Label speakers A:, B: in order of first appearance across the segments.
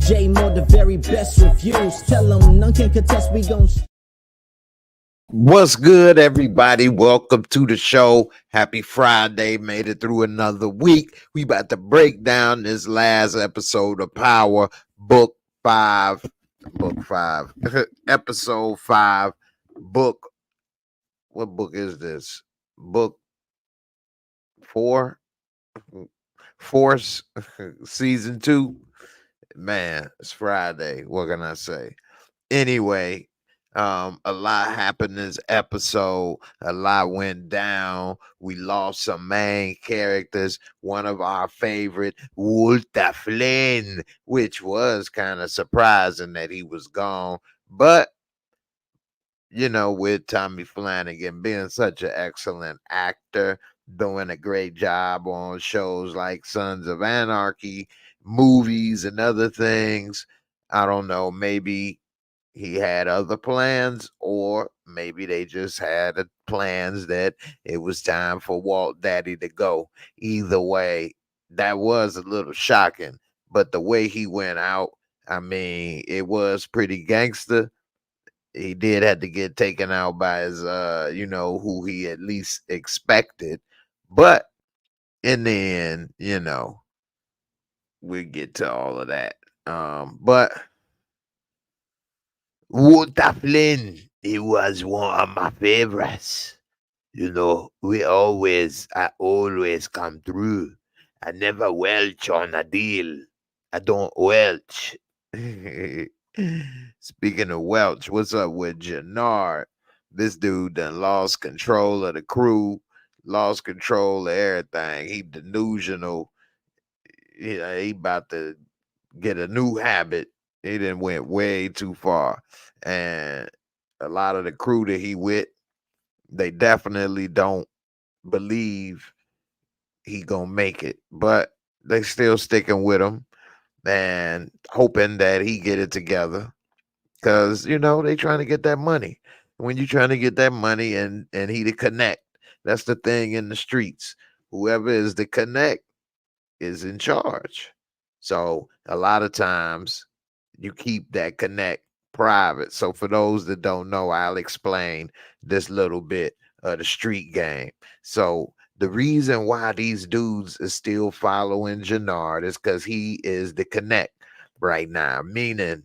A: J, more the very best reviews. Tell them none can contest, we gon'
B: What's good, everybody? Welcome to the show. Happy Friday. Made it through another week. We about to break down this last episode of Power, Book 5, Episode 5, Book. What book is this? Book 4? Force, Season 2. Man, it's Friday. What can I say? Anyway, a lot happened this episode. A lot went down. We lost some main characters. One of our favorite, Walter Flynn, which was kind of surprising that he was gone. But, you know, with Tommy Flanagan being such an excellent actor, doing a great job on shows like Sons of Anarchy, movies, and other things, I don't know, maybe he had other plans, or maybe they just had plans that it was time for Walt Daddy to go. Either way, that was a little shocking. But the way he went out, I mean, it was pretty gangster. He did have to get taken out by his, who he at least expected. But in the end, we get to all of that. But Walter Flynn, he was one of my favorites. You know, I always come through. I never welch on a deal. I don't welch. Speaking of welch, what's up with Jannard? This dude done lost control of the crew, lost control of everything. He delusional. He about to get a new habit. He done went way too far. And a lot of the crew that he with, they definitely don't believe he gonna make it. But they still sticking with him and hoping that he get it together. Cause they trying to get that money. When you trying to get that money and he to connect, that's the thing in the streets. Whoever is the connect is in charge. So a lot of times you keep that connect private. So for those that don't know, I'll explain this little bit of the street game. So the reason why these dudes are still following Jannard is because he is the connect right now, meaning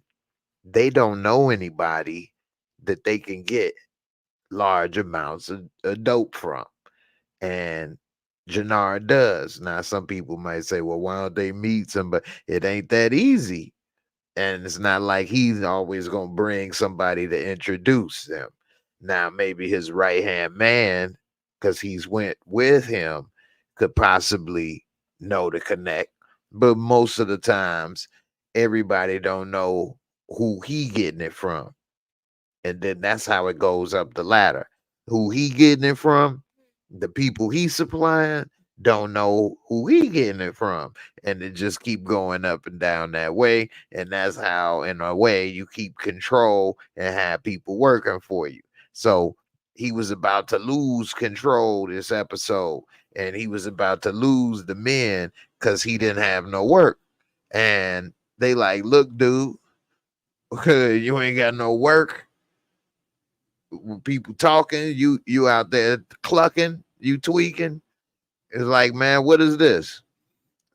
B: they don't know anybody that they can get large amounts of dope from. And Jannard does. Now, some people might say, well, why don't they meet somebody? It ain't that easy. And it's not like he's always going to bring somebody to introduce them. Now, maybe his right-hand man, because he's went with him, could possibly know to connect. But most of the times, everybody don't know who he getting it from. And then that's how it goes up the ladder. Who he getting it from, the people he's supplying don't know who he getting it from. And it just keep going up and down that way. And that's how, in a way, you keep control and have people working for you. So he was about to lose control this episode. And he was about to lose the men because he didn't have no work. And they like, look, dude, you ain't got no work. People talking, you out there clucking, you tweaking. It's like, man, what is this?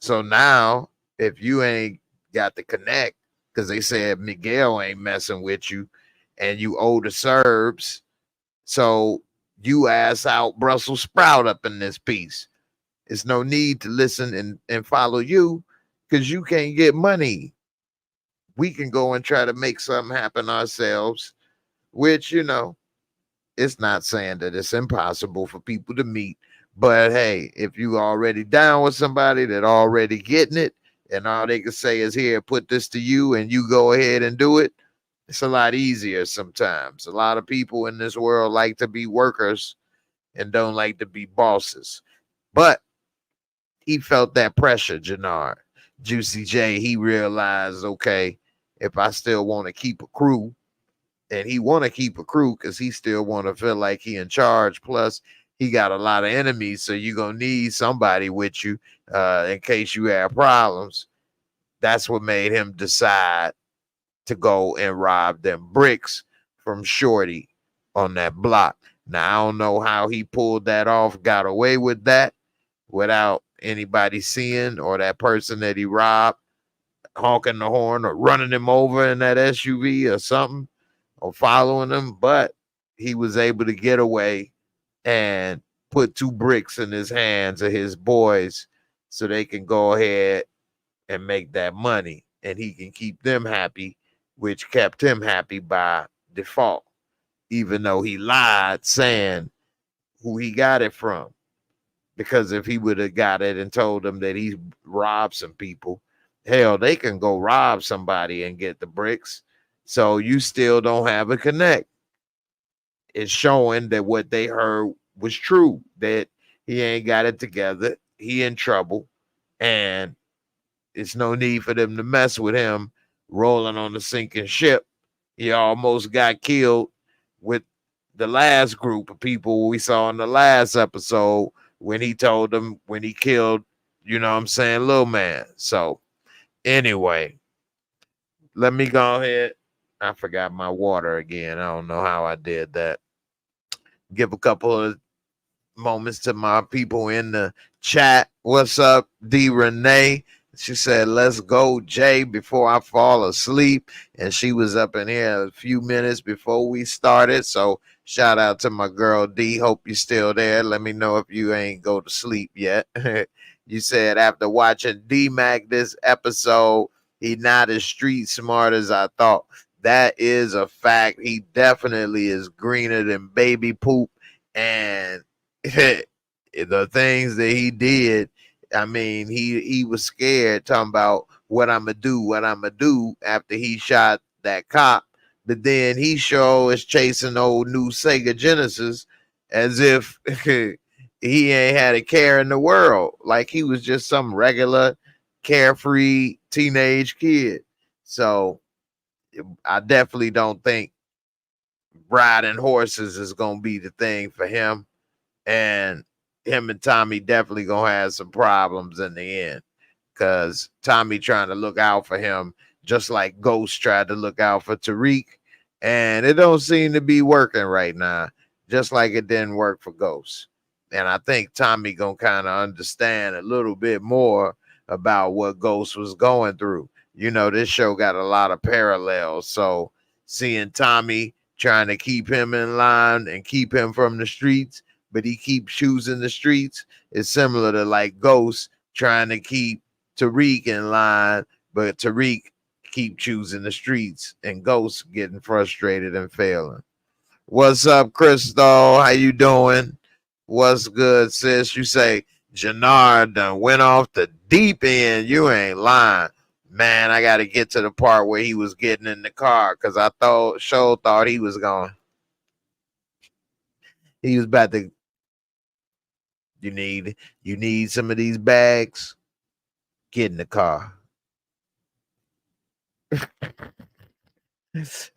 B: So now, if you ain't got the connect, because they said Miguel ain't messing with you, and you owe the Serbs, so you ass out Brussels sprout up in this piece. It's no need to listen and follow you, because you can't get money. We can go and try to make something happen ourselves, which, it's not saying that it's impossible for people to meet, but hey, if you already down with somebody that already getting it, and all they can say is, here, put this to you, and you go ahead and do it, it's a lot easier sometimes. A lot of people in this world like to be workers and don't like to be bosses. But he felt that pressure, Jannard. Juicy J, he realized, okay, if I still want to keep a crew, and he want to keep a crew because he still want to feel like he in charge. Plus, he got a lot of enemies, so you're going to need somebody with you in case you have problems. That's what made him decide to go and rob them bricks from Shorty on that block. Now, I don't know how he pulled that off, got away with that without anybody seeing, or that person that he robbed honking the horn or running him over in that SUV or something, or following him. But he was able to get away and put 2 bricks in his hands of his boys so they can go ahead and make that money, and he can keep them happy, which kept him happy by default, even though he lied saying who he got it from. Because if he would have got it and told them that he robbed some people, hell, they can go rob somebody and get the bricks. So you still don't have a connect. It's showing that what they heard was true, that he ain't got it together. He in trouble, and it's no need for them to mess with him rolling on the sinking ship. He almost got killed with the last group of people we saw in the last episode when he told them, when he killed, you know what I'm saying, Lil Man. So anyway, let me go ahead. I forgot my water again. I don't know how I did that. Give a couple of moments to my people in the chat. What's up, D Renee? She said, let's go, Jay, before I fall asleep. And she was up in here a few minutes before we started. So shout out to my girl D. Hope you're still there. Let me know if you ain't go to sleep yet. You said after watching D-Mac this episode, he not as street smart as I thought. That is a fact. He definitely is greener than baby poop. And the things that he did, I mean, he was scared, talking about what I'm gonna do after he shot that cop. But then he sure is chasing old new Sega Genesis as if he ain't had a care in the world. Like he was just some regular, carefree teenage kid. So I definitely don't think riding horses is gonna be the thing for him. And him and Tommy definitely gonna have some problems in the end, because Tommy trying to look out for him just like Ghost tried to look out for Tariq, and it don't seem to be working right now, just like it didn't work for Ghost. And I think Tommy gonna kind of understand a little bit more about what Ghost was going through. You know, this show got a lot of parallels, so seeing Tommy trying to keep him in line and keep him from the streets, but he keeps choosing the streets, is similar to like Ghost trying to keep Tariq in line, but Tariq keep choosing the streets and Ghost getting frustrated and failing. What's up, Crystal? How you doing? What's good, sis? You say Jannard done went off the deep end. You ain't lying. Man, I got to get to the part where he was getting in the car, because I thought he was going. He was about to. You need some of these bags. Get in the car.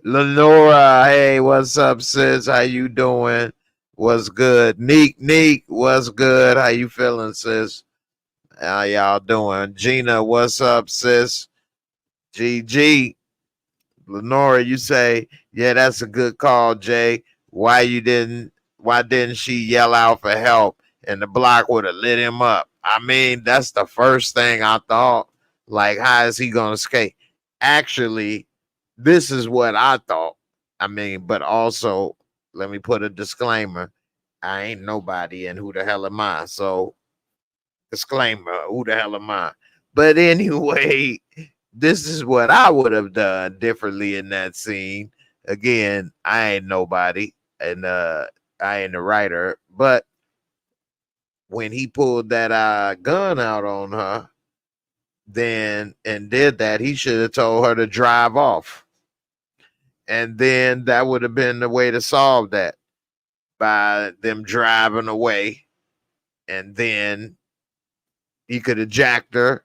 B: Lenora, hey, what's up, sis? How you doing? What's good? Neek, what's good? How you feeling, sis? How y'all doing? Gina, what's up, sis? GG. Lenora, you say, yeah, that's a good call, Jay. Why didn't she yell out for help and the block would have lit him up? I mean, that's the first thing I thought. Like, how is he gonna skate? Actually, this is what I thought. I mean, but also let me put a disclaimer. I ain't nobody, and who the hell am I? So disclaimer, who the hell am I? But anyway, this is what I would have done differently in that scene. Again, I ain't nobody, and I ain't a writer, but when he pulled that gun out on her, then and did that, he should have told her to drive off. And then that would have been the way to solve that, by them driving away. And then he could have jacked her,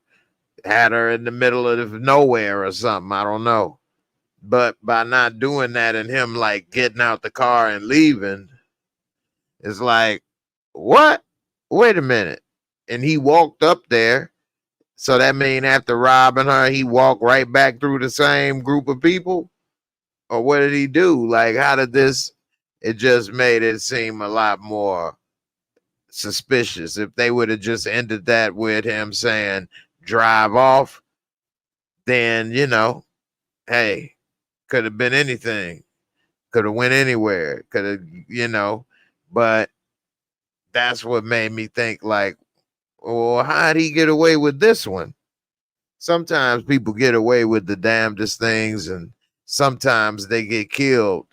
B: had her in the middle of nowhere or something. I don't know. But by not doing that and him like getting out the car and leaving, it's like, what? Wait a minute. And he walked up there So that mean after robbing her, he walked right back through the same group of people? Or what did he do? Like, how did this? It just made it seem a lot more suspicious. If they would have just ended that with him saying, drive off, then, you know, hey, could have been anything. Could have went anywhere. Could have, you know, but that's what made me think like, well, how'd he get away with this one? Sometimes people get away with the damnedest things, and sometimes they get killed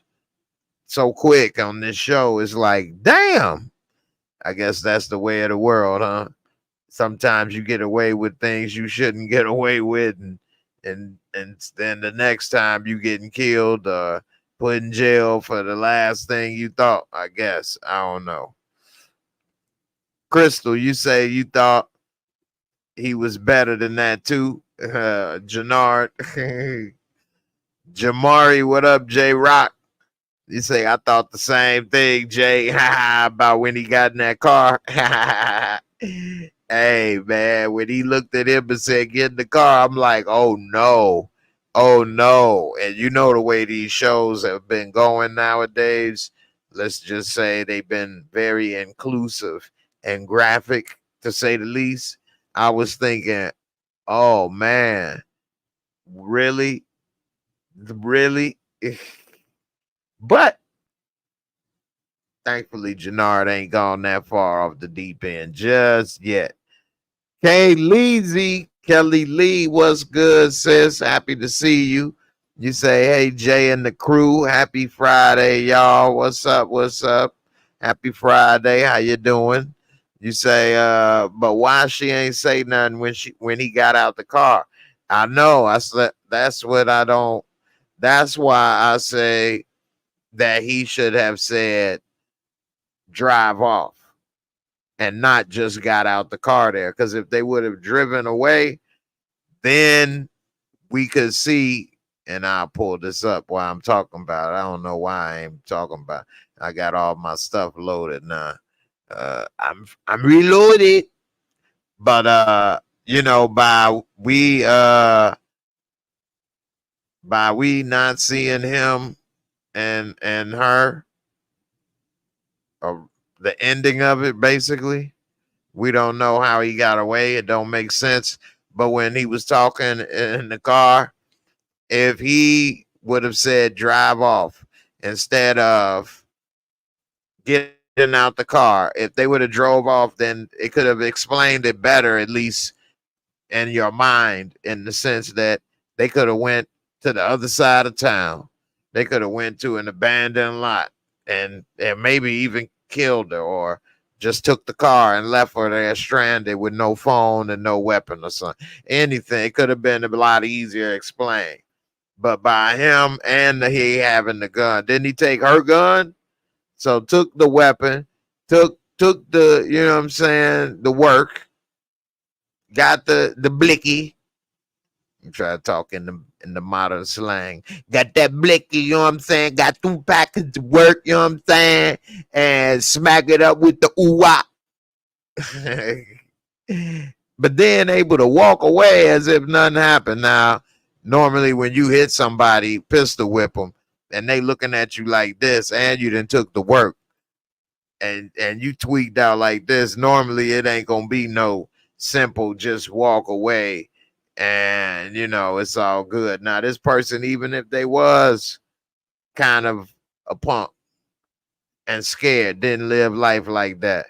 B: so quick on this show. It's like, damn. I guess that's the way of the world, huh? Sometimes you get away with things you shouldn't get away with, and then the next time you getting killed or put in jail for the last thing you thought. I guess I don't know. Crystal, you say you thought he was better than that too. Jannard, Jamari, what up, J Rock? You say I thought the same thing, Jay, about when he got in that car. Hey man, when he looked at him and said, "Get in the car," I'm like, "Oh no, oh no!" And you know the way these shows have been going nowadays. Let's just say they've been very inclusive and graphic, to say the least. I was thinking, "Oh man, really, really?" But thankfully, Jannard ain't gone that far off the deep end just yet. Kay Leezy, Kelly Lee, what's good, sis? Happy to see you. You say, hey, Jay and the crew, happy Friday, y'all. What's up? What's up? Happy Friday. How you doing? You say, but why she ain't say nothing when he got out the car? I know. That's what I don't. That's why I say that he should have said drive off and not just got out the car there. Because if they would have driven away, then we could see, and I'll pull this up while I'm talking about it. I don't know why I ain't talking about it. I got all my stuff loaded now. I'm reloaded. But you know, by we not seeing him and her, the ending of it basically, we don't know how he got away. It don't make sense. But when he was talking in the car, if he would have said drive off instead of getting out the car, if they would have drove off, then it could have explained it better, at least in your mind, in the sense that they could have went to the other side of town. They could have went to an abandoned lot and maybe even killed her, or just took the car and left her there stranded with no phone and no weapon or something. Anything. It could have been a lot easier to explain. But by him and he having the gun, didn't he take her gun? So took the weapon, took the, you know what I'm saying, the work, got the blicky. I'm trying to talk in the modern slang. Got that blicky, you know what I'm saying? Got 2 packets of work, you know what I'm saying? And smack it up with the ooh-wah. But then able to walk away as if nothing happened. Now, normally when you hit somebody, pistol whip them, and they looking at you like this, and you done took the work, and you tweaked out like this, normally it ain't gonna be no simple just walk away and you know it's all good. Now this person, even if they was kind of a punk and scared, didn't live life like that,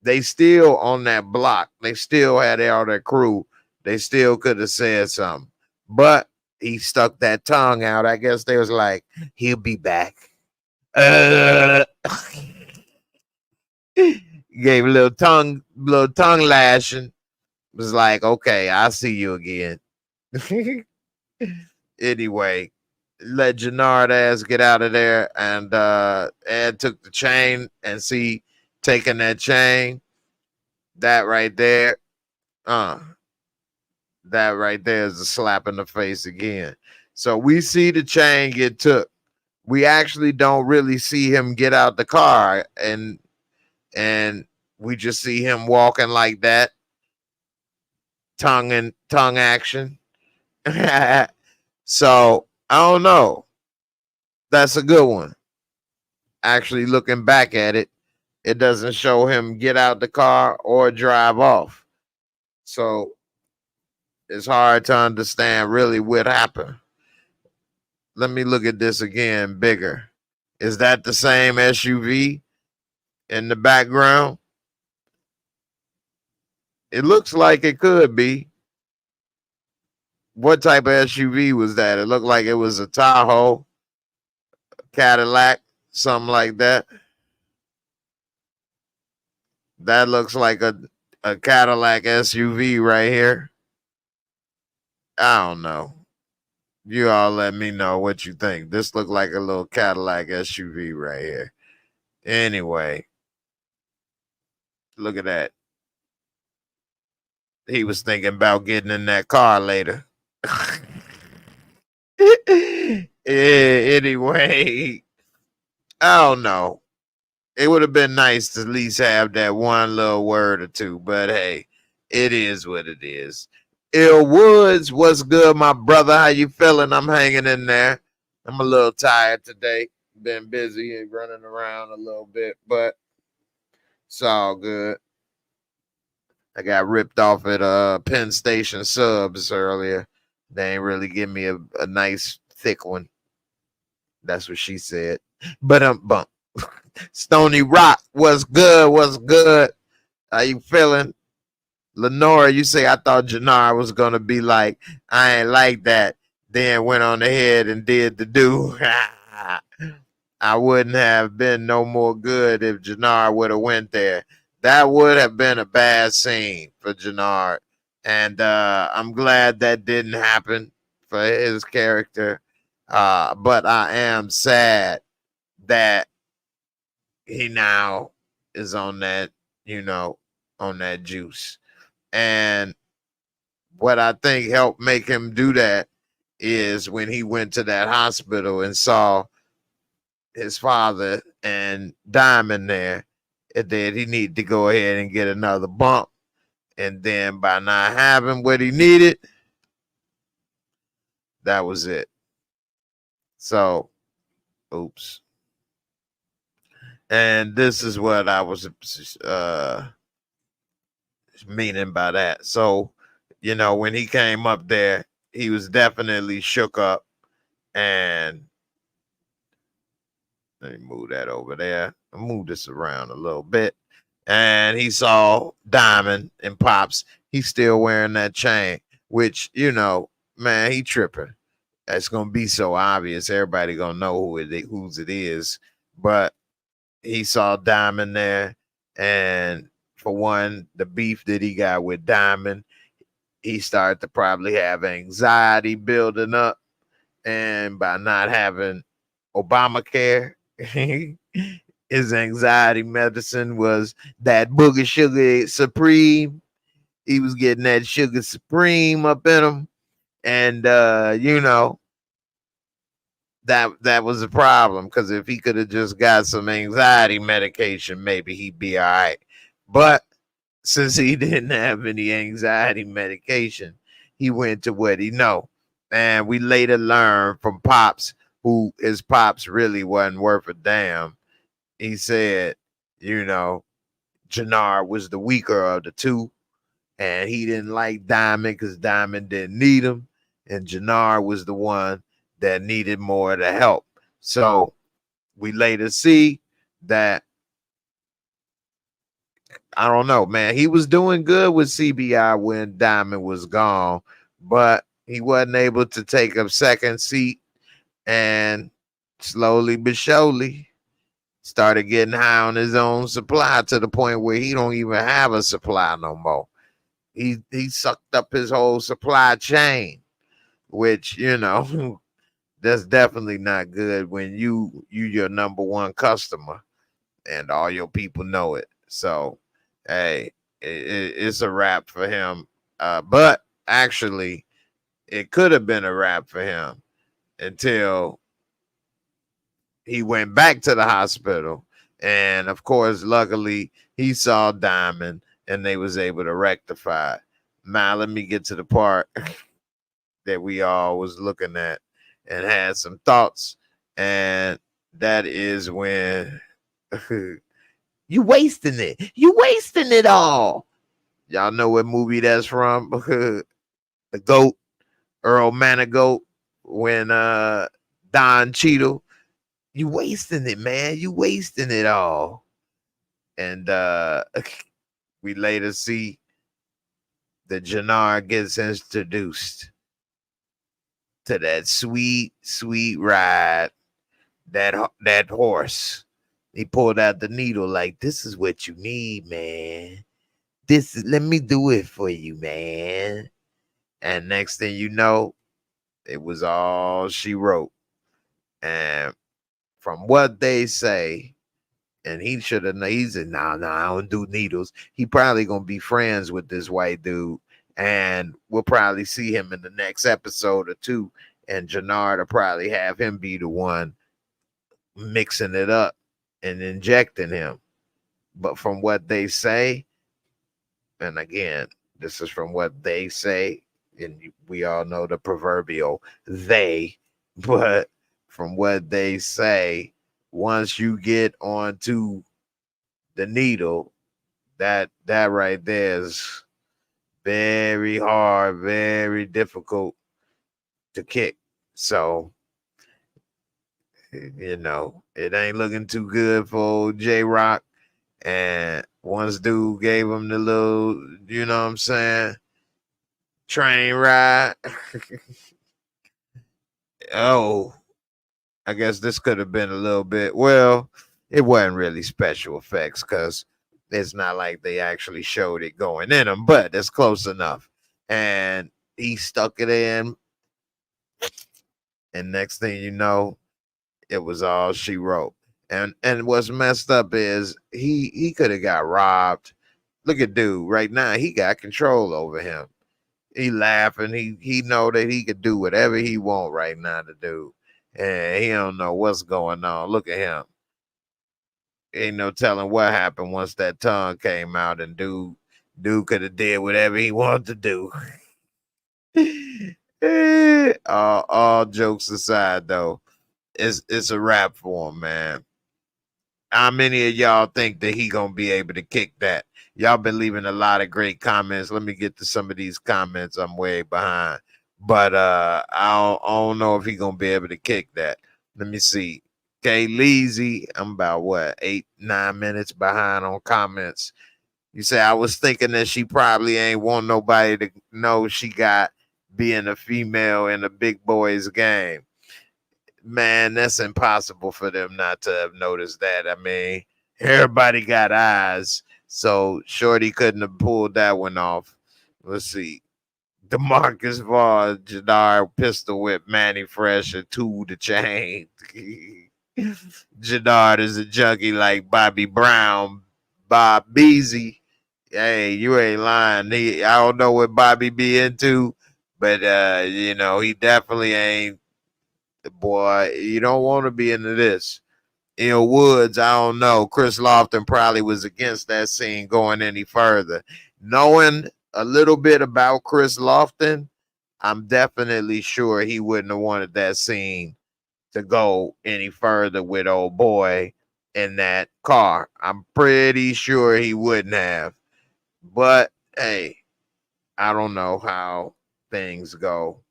B: they still on that block, they still had all their crew, they still could have said something, but he stuck that tongue out. I guess they was like, he'll be back. Gave a little tongue lashing. Was like, okay, I'll see you again. Anyway, let Jannard ass get out of there, and Ed took the chain, and see, taking that chain, that right there, that right there is a slap in the face again. So we see the chain get took. We actually don't really see him get out the car, and we just see him walking like that. tongue action. So I don't know. That's a good one. Actually, looking back at it, it doesn't show him get out the car or drive off. So it's hard to understand really what happened. Let me look at this again bigger. Is that the same SUV in the background? It looks like it could be. What type of SUV was that? It looked like it was a Tahoe, Cadillac, something like that. That looks like a Cadillac SUV right here. I don't know. You all let me know what you think. This looked like a little Cadillac SUV right here. Anyway, look at that. He was thinking about getting in that car later. Yeah, anyway, I don't know. It would have been nice to at least have that one little word or two, but hey, it is what it is. Ill Woods, what's good, my brother? How you feeling? I'm hanging in there. I'm a little tired today. Been busy and running around a little bit, but it's all good. I got ripped off at Penn Station subs earlier. They ain't really give me a nice thick one. That's what she said. But bump. Stony Rock, what's good? What's good? How you feeling? Lenora, you say I thought Jannar was gonna be like, I ain't like that. Then went on ahead and did the do. I wouldn't have been no more good if Jannar would have went there. That would have been a bad scene for Jannar. And I'm glad that didn't happen for his character. But I am sad that he now is on that, on that juice. And what I think helped make him do that is when he went to that hospital and saw his father and Diamond there, and then he needed to go ahead and get another bump. And then by not having what he needed, that was it. So, oops. And this is what I was meaning by that. So, when he came up there, he was definitely shook up. And let me move that over there. I'll move this around a little bit. And he saw Diamond and Pops. He's still wearing that chain, which, man, he tripping. It's going to be so obvious. Everybody going to know whose it is. But he saw Diamond there. And for one, the beef that he got with Diamond, he started to probably have anxiety building up. And by not having Obamacare, his anxiety medicine was that booger sugar supreme. He was getting that sugar supreme up in him. And, that was a problem, because if he could have just got some anxiety medication, maybe he'd be all right. But since he didn't have any anxiety medication, he went to what he know. And we later learned from Pops, who his Pops really wasn't worth a damn. He said, Jannar was the weaker of the two, and he didn't like Diamond because Diamond didn't need him, and Jannar was the one that needed more of the help. So we later see that, I don't know, man, he was doing good with CBI when Diamond was gone, but he wasn't able to take a second seat, and slowly but surely started getting high on his own supply to the point where he don't even have a supply no more. He sucked up his whole supply chain, which, that's definitely not good when you your number one customer and all your people know it. So, hey, it's a wrap for him. But actually, it could have been a wrap for him until he went back to the hospital. And of course, luckily, he saw Diamond and they was able to rectify it. Now let me get to the part that we all was looking at and had some thoughts, and that is when you wasting it. You wasting it all. Y'all know what movie that's from? The GOAT, Earl Manigault, when Don Cheadle. You wasting it, man. You wasting it all. And we later see that Jannar gets introduced to that sweet, sweet ride. That horse. He pulled out the needle like, this is what you need, man. Let me do it for you, man. And next thing you know, it was all she wrote. And from what they say, and he should have, he said, nah, I don't do needles. He probably gonna be friends with this white dude. And we'll probably see him in the next episode or two. And Jannar will probably have him be the one mixing it up and injecting him. But from what they say, and again, this is from what they say, and we all know the proverbial they, but from what they say, once you get onto the needle, that right there is very hard, very difficult to kick. So, you know, it ain't looking too good for old J-Rock. And once dude gave him the little, you know what I'm saying, train ride. Oh, I guess this could have been a little bit, well, it wasn't really special effects because it's not like they actually showed it going in him, but it's close enough. And he stuck it in. And next thing you know, it was all she wrote. And what's messed up is he could have got robbed. Look at dude right now. He got control over him. He laughing. He know that he could do whatever he want right now to do. And he don't know what's going on. Look at him. Ain't no telling what happened once that tongue came out, and dude could have did whatever he wanted to do. All jokes aside, though, it's a wrap for him, man. How many of y'all think that he gonna be able to kick that? Y'all been leaving a lot of great comments. Let me get to some of these comments. I'm way behind, but I don't know if he gonna be able to kick that. Let me see. Okay, Leezy, I'm about what 8-9 minutes behind on comments. You say I was thinking that she probably ain't want nobody to know she got being a female in a big boys game. Man, that's impossible for them not to have noticed that. I mean, everybody got eyes, so Shorty couldn't have pulled that one off. Let's see. DeMarcus Vaughn, Jadar pistol whip Manny Fresh, a tool to chain. Jadar is a junkie like Bobby Brown, Bob Beasy. Hey, you ain't lying. I don't know what Bobby be into, but you know, he definitely ain't. Boy, you don't want to be into this. Woods, I don't know. Chris Lofton probably was against that scene going any further. Knowing a little bit about Chris Lofton, I'm definitely sure he wouldn't have wanted that scene to go any further with old boy in that car. I'm pretty sure he wouldn't have. But hey, I don't know how things go.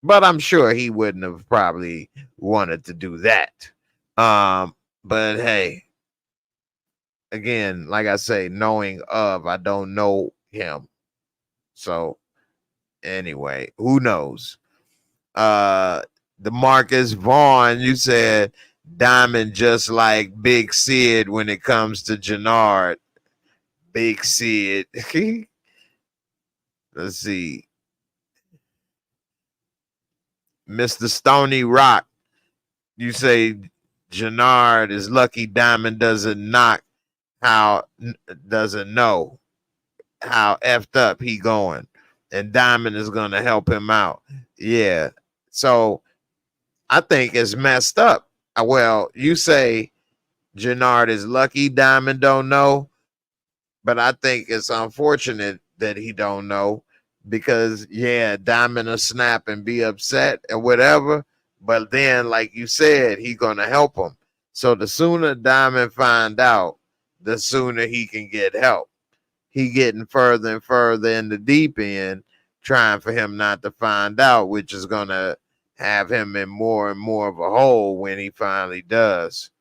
B: But I'm sure he wouldn't have probably wanted to do that. But hey, again, like I say, knowing of, I don't know him. So anyway, who knows? DeMarcus Vaughn, you said Diamond just like Big Sid when it comes to Jannard. Big Sid. Let's see. Mr. Stony Rock, you say Jannard is lucky Diamond doesn't know how effed up he going, and Diamond is gonna help him out. Yeah, so I think it's messed up. Well, you say Jannard is lucky Diamond don't know, But I think it's unfortunate that he don't know because yeah, Diamond will snap and be upset and whatever. But then, like you said, he gonna help him. So the sooner Diamond find out, the sooner he can get help. He getting further and further in the deep end, trying for him not to find out, which is gonna have him in more and more of a hole when he finally does.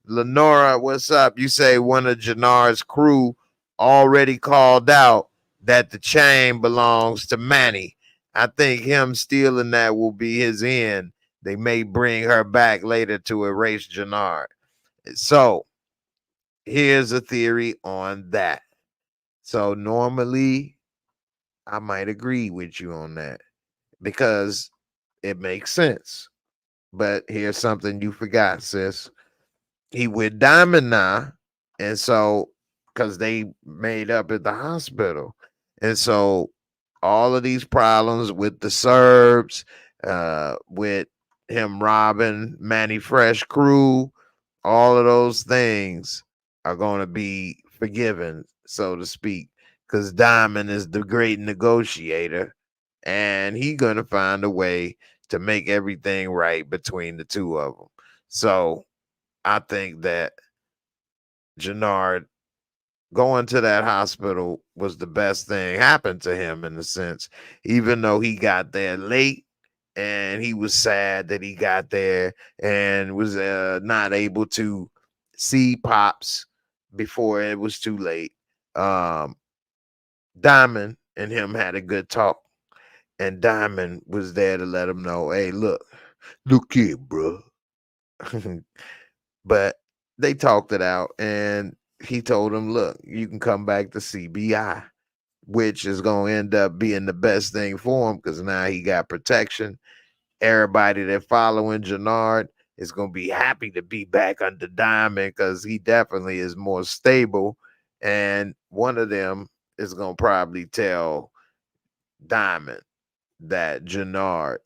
B: Lenora, what's up? You say one of Jannard's crew already called out that the chain belongs to Manny. I think him stealing that will be his end. They may bring her back later to erase Jannard. So here's a theory on that. So normally I might agree with you on that because it makes sense. But here's something you forgot, sis. He with Diamond now, and so because they made up at the hospital, and so all of these problems with the Serbs, with him robbing Manny Fresh crew, all of those things are going to be forgiven, so to speak, because Diamond is the great negotiator, and he going to find a way to make everything right between the two of them. So I think that Jannard going to that hospital was the best thing happened to him in a sense, even though he got there late and he was sad that he got there and was not able to see Pops before it was too late. Um, Diamond and him had a good talk, and Diamond was there to let him know, hey, look here, bro. But they talked it out, and he told him, look, you can come back to CBI, which is going to end up being the best thing for him because now he got protection. Everybody that following Jannard is going to be happy to be back under Diamond because he definitely is more stable. And one of them is going to probably tell Diamond that Jannard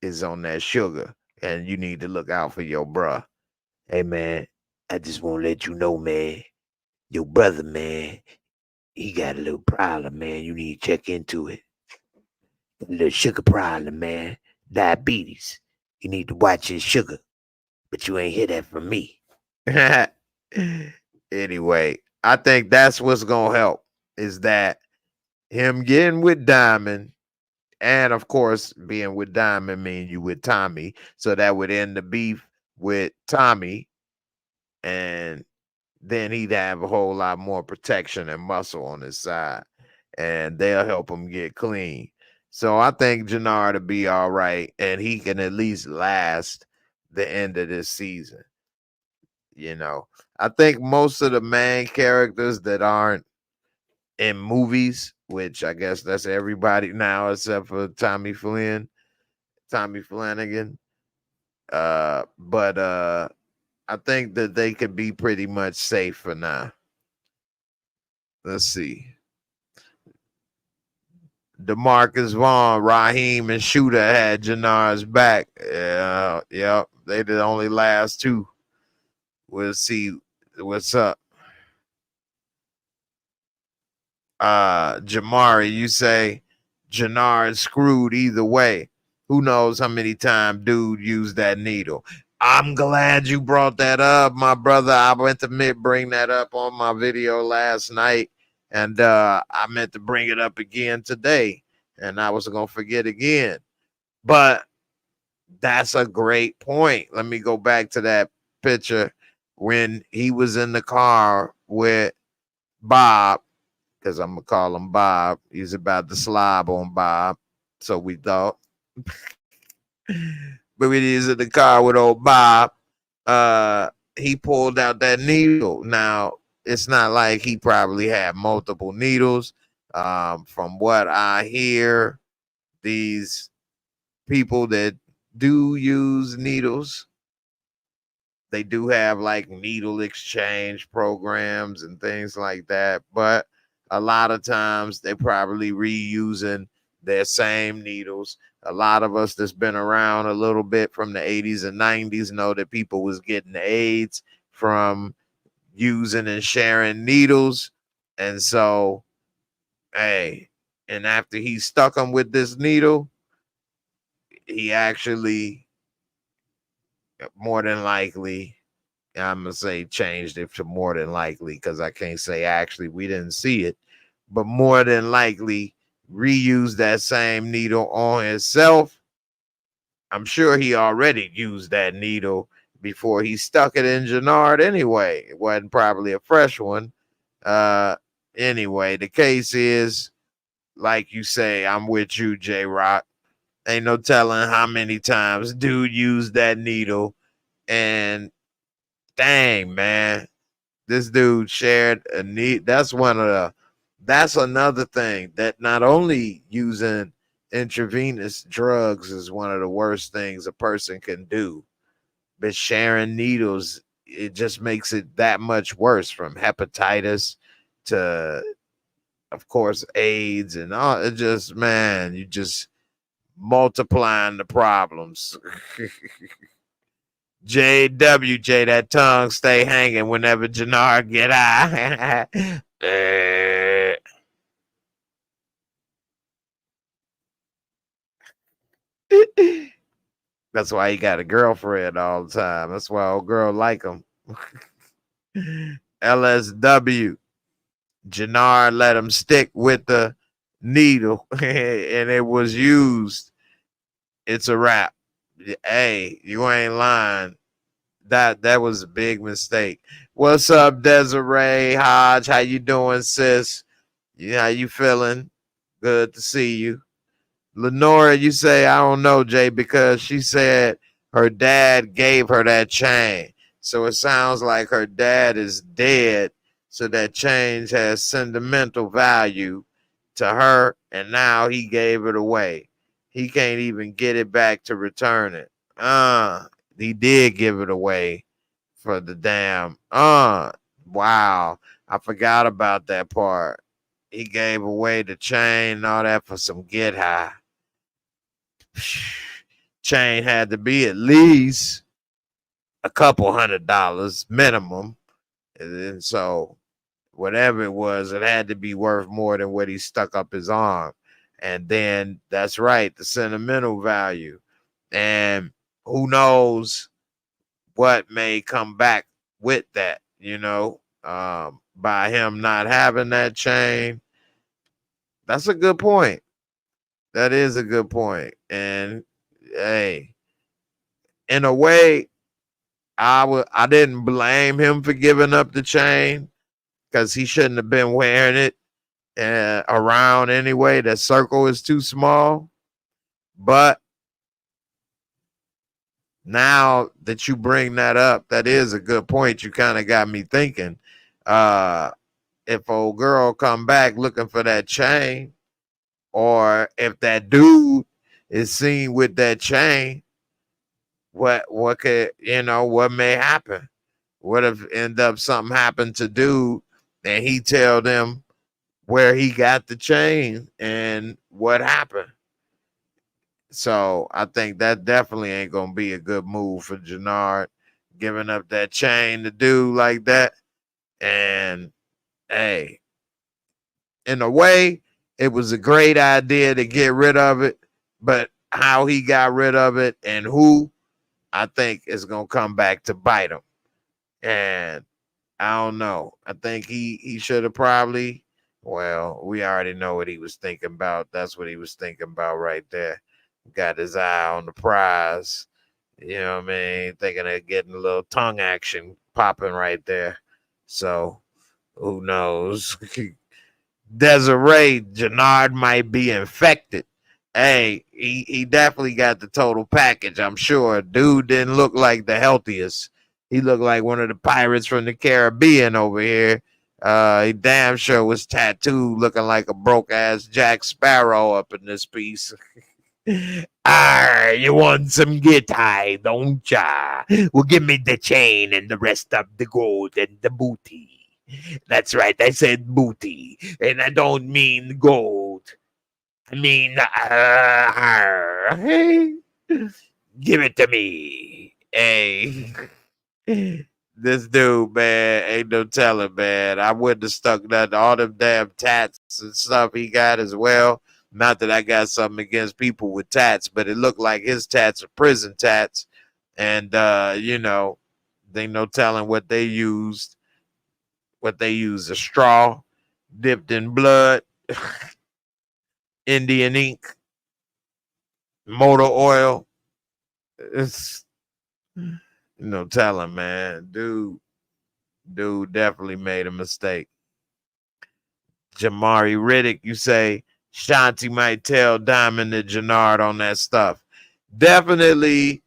B: is on that sugar and you need to look out for your bruh. Hey, man, I just want to let you know, man, your brother, man, he got a little problem, man. You need to check into it. A little sugar problem, man. Diabetes. You need to watch his sugar. But you ain't hear that from me. Anyway, I think that's what's going to help is that him getting with Diamond, and of course, being with Diamond mean you with Tommy. So that would end the beef with Tommy, and then he'd have a whole lot more protection and muscle on his side, and they'll help him get clean. So I think Jannard will be all right, and he can at least last the end of this season. You know, I think most of the main characters that aren't in movies, which I guess that's everybody now except for Tommy Flanagan. But I think that they could be pretty much safe for now. Let's see. DeMarcus Vaughn, Raheem, and Shooter had Jannard's back. Yeah, they the only last two. We'll see what's up. Jamari, you say Jannard screwed either way. Who knows how many times dude used that needle? I'm glad you brought that up, my brother. I went to bring that up on my video last night, and I meant to bring it up again today, and I was gonna forget again. But that's a great point. Let me go back to that picture when he was in the car with Bob, because I'm gonna call him Bob. He's about to slob on Bob, so we thought. But when he's in the car with old Bob, he pulled out that needle. Now, it's not like he probably had multiple needles. From what I hear, these people that do use needles, they do have like needle exchange programs and things like that. But a lot of times they probably reusing their same needles. A lot of us that's been around a little bit from the 80s and 90s know that people was getting AIDS from using and sharing needles. And so, hey, and after he stuck him with this needle, he actually, more than likely, I'm going to say changed it to more than likely because I can't say actually, we didn't see it, but more than likely reused that same needle on himself. I'm sure he already used that needle before he stuck it in Jannard anyway. It wasn't probably a fresh one. Anyway, the case is, like you say, I'm with you, J Rock. Ain't no telling how many times dude used that needle. And dang, man, this dude shared a need. That's another thing that not only using intravenous drugs is one of the worst things a person can do, but sharing needles, it just makes it that much worse, from hepatitis to, of course, AIDS and all. It just, man, you just multiplying the problems. JWJ, that tongue stay hanging whenever Jannard get high. That's why he got a girlfriend all the time. That's why old girl like him. LSW. Jannard let him stick with the needle and it was used. It's a wrap. Hey, you ain't lying. That was a big mistake. What's up, Desiree Hodge? How you doing, sis? How you feeling? Good to see you. Lenora, you say, I don't know, Jay, because she said her dad gave her that chain. So it sounds like her dad is dead. So that chain has sentimental value to her. And now he gave it away. He can't even get it back to return it. He did give it away for the damn. Wow. I forgot about that part. He gave away the chain and all that for some get high. Chain had to be at least a couple $100 minimum. And so whatever it was, it had to be worth more than what he stuck up his arm. And then that's right, the sentimental value. And who knows what may come back with that, by him not having that chain. That's a good point. That is a good point. And hey, in a way, I didn't blame him for giving up the chain because he shouldn't have been wearing it around anyway. The circle is too small. But now that you bring that up, that is a good point. You kind of got me thinking. If old girl come back looking for that chain, or if that dude is seen with that chain, what could, what may happen? What if end up something happened to dude and he tell them where he got the chain and what happened? So I think that definitely ain't gonna be a good move for Jannard, giving up that chain to dude like that. And hey, in a way, it was a great idea to get rid of it, but how he got rid of it and who, I think is gonna come back to bite him. And I don't know. I think he should have probably. Well, we already know what he was thinking about. That's what he was thinking about right there. Got his eye on the prize. You know what I mean? Thinking of getting a little tongue action popping right there. So who knows? Desiree, Jannard might be infected. Hey, he definitely got the total package, I'm sure. Dude didn't look like the healthiest. He looked like one of the pirates from the Caribbean over here. He damn sure was tattooed looking like a broke ass Jack Sparrow up in this piece. You want some get high, don't ya? Well, give me the chain and the rest of the gold and the booty. That's right, I said booty, and I don't mean gold. I mean, give it to me. Hey, This dude, man, ain't no telling, man. I wouldn't have stuck that all them damn tats and stuff he got as well. Not that I got something against people with tats, but it looked like his tats are prison tats. And you know, they no telling what they used. What they used, a straw dipped in blood, Indian ink, motor oil. It's no telling, man. Dude definitely made a mistake. Jamari Riddick, you say Shanti might tell Diamond and Jannard on that stuff. Definitely,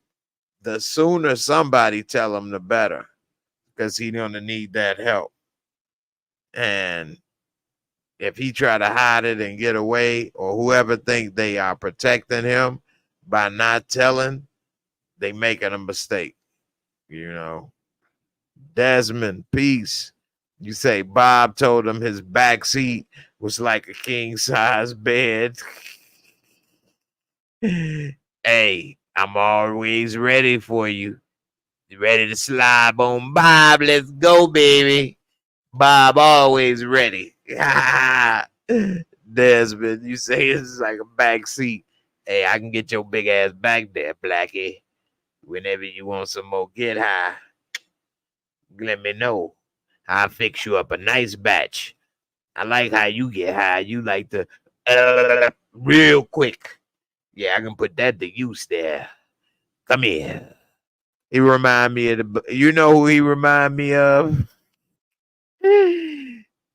B: the sooner somebody tell him, the better, because he's gonna need that help. And if he try to hide it and get away, or whoever think they are protecting him by not telling, they making a mistake. You know, Desmond, peace. You say Bob told him his back seat was like a king size bed. Hey, I'm always ready for you. You ready to slob on Bob? Let's go, baby. Bob always ready. Desmond, you say it's like a back seat. Hey, I can get your big ass back there, Blackie. Whenever you want some more get high, let me know. I'll fix you up a nice batch. I like how you get high. You like to real quick. Yeah, I can put that to use there. Come here. He remind me of you know who he remind me of?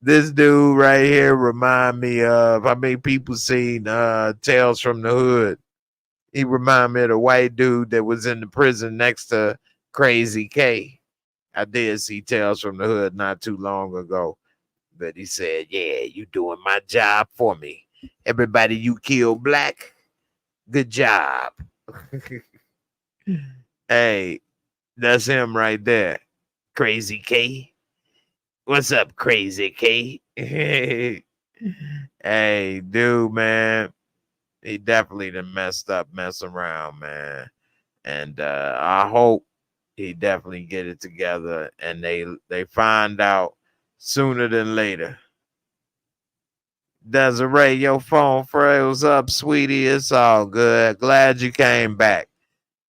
B: This dude right here remind me of, I mean, people seen Tales from the Hood. He remind me of the white dude that was in the prison next to Crazy K. I did see Tales from the Hood not too long ago. But he said, yeah, you doing my job for me. Everybody you kill black, good job. Hey, that's him right there. Crazy K. What's up, Crazy K? Hey, dude, man. He definitely done messed up, mess around, man. And I hope he definitely get it together and they find out sooner than later. Desiree, your phone froze up, sweetie. It's all good. Glad you came back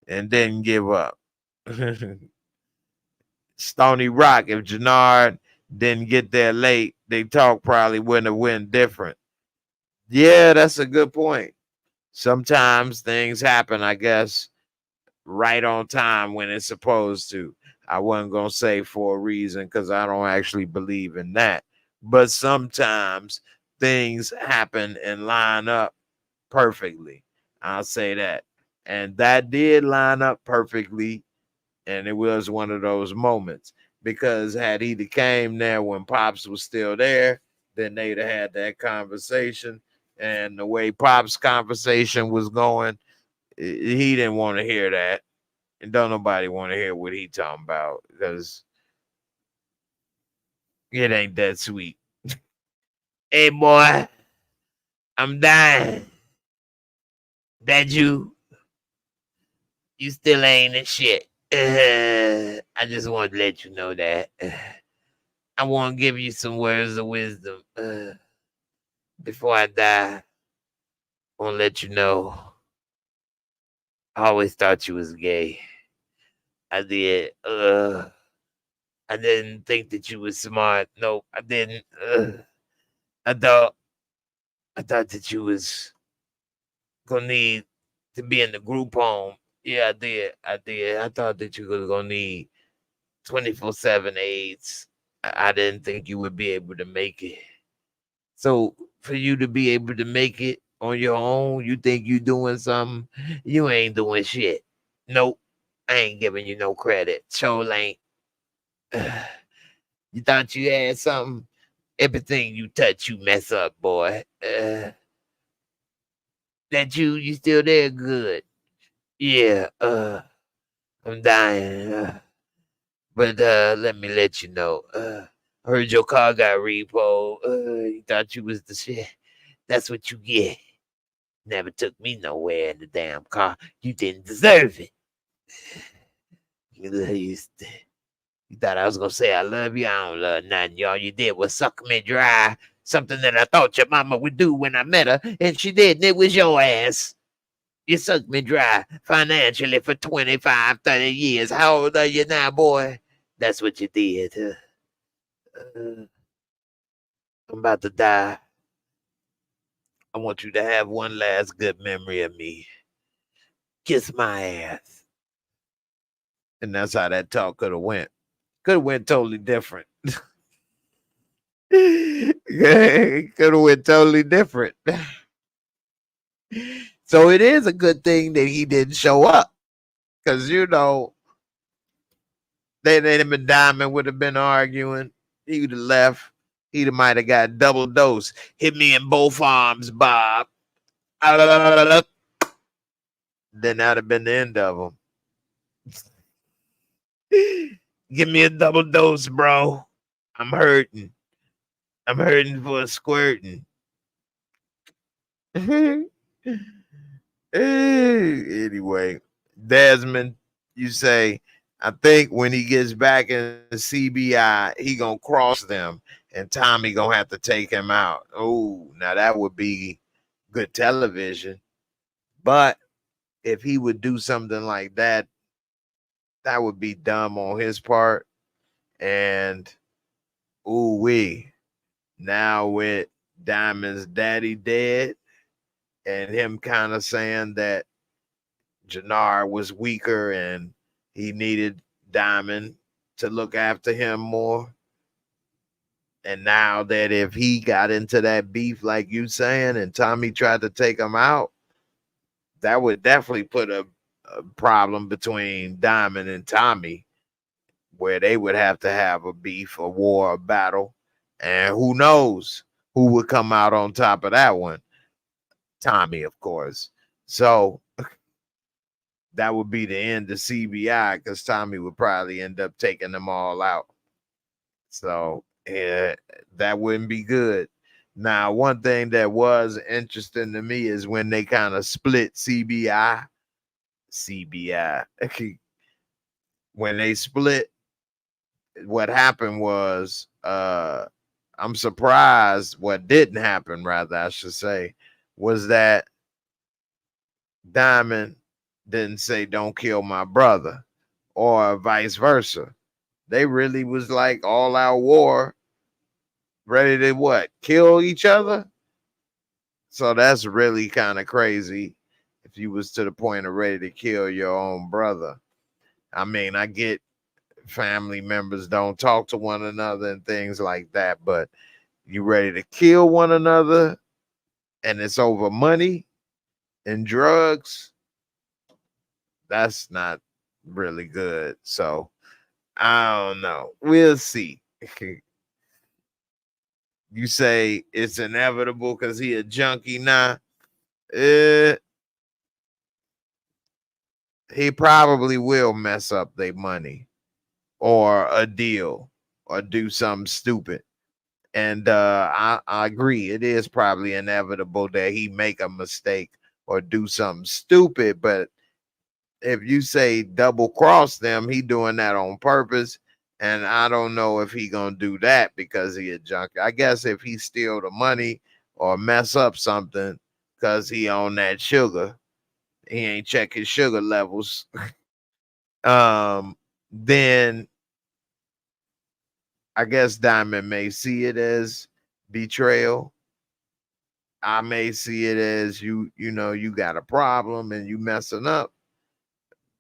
B: and didn't give up. Stony Rock, if Jannard didn't get there late, they talk probably wouldn't have went different. Yeah, that's a good point. Sometimes things happen, I guess, right on time when it's supposed to. I wasn't going to say for a reason because I don't actually believe in that. But sometimes things happen and line up perfectly. I'll say that. And that did line up perfectly. And it was one of those moments. Because had he came there when Pops was still there, then they'd have had that conversation. And the way Pops' conversation was going, he didn't want to hear that. And don't nobody want to hear what he talking about because it ain't that sweet. Hey, boy, I'm dying. That you still ain't in shit. I just want to let you know that. I want to give you some words of wisdom before I die. I want to let you know I always thought you was gay. I did. I didn't think that you was smart. Nope, I didn't. I thought that you was gonna need to be in the group home. Yeah, I did. I thought that you was gonna need 24/7 aids. I didn't think you would be able to make it. So for you to be able to make it on your own, you think you doing something? You ain't doing shit. Nope. I ain't giving you no credit. Sure ain't. You thought you had something? Everything you touch, you mess up, boy. That you still there? Good. Yeah, I'm dying. But let me let you know. I heard your car got repo. You thought you was the shit. That's what you get. Never took me nowhere in the damn car. You didn't deserve it. You You thought I was gonna say I love you? I don't love nothing. All you did was suck me dry. Something that I thought your mama would do when I met her, and she did, and it was your ass. You sucked me dry financially for 25, 30 years. How old are you now, boy? That's what you did. I'm about to die. I want you to have one last good memory of me. Kiss my ass. And that's how that talk could have went. Could have went totally different. It could have went totally different. So it is a good thing that he didn't show up. Because, you know, they him and Diamond would have been arguing. He would have left. He might have got double dose. Hit me in both arms, Bob. Then that'd have been the end of him. Give me a double dose, bro. I'm hurting. I'm hurting for a squirting. Anyway, Desmond, you say, I think when he gets back in CBI, he gonna cross them, and Tommy gonna have to take him out. Oh, now that would be good television. But if he would do something like that, that would be dumb on his part. And now with Diamond's daddy dead, and him kind of saying that Jannar was weaker and he needed Diamond to look after him more. And now that if he got into that beef, like you saying, and Tommy tried to take him out, that would definitely put a problem between Diamond and Tommy, where they would have to have a beef, a war, a battle. And who knows who would come out on top of that one? Tommy, of course. So that would be the end of CBI, because Tommy would probably end up taking them all out. So that wouldn't be good. Now, one thing that was interesting to me is when they kind of split CBI. When they split, what happened was, I'm surprised what didn't happen, rather, I should say, was that Diamond didn't say, don't kill my brother, or vice versa. They really was like all out war, ready to what? Kill each other? So that's really kind of crazy if you was to the point of ready to kill your own brother. I mean, I get family members don't talk to one another and things like that, but you ready to kill one another and it's over money and drugs? That's not really good. So I don't know. We'll see. You say it's inevitable because he a junkie now. He probably will mess up their money or a deal or do something stupid. And I agree. It is probably inevitable that he make a mistake or do something stupid. But if you say double cross them, he doing that on purpose. And I don't know if he gonna do that because he a junkie. I guess if he steal the money or mess up something because he on that sugar, he ain't check his sugar levels. Then I guess Diamond may see it as betrayal. I may see it as you know, you got a problem and you messing up.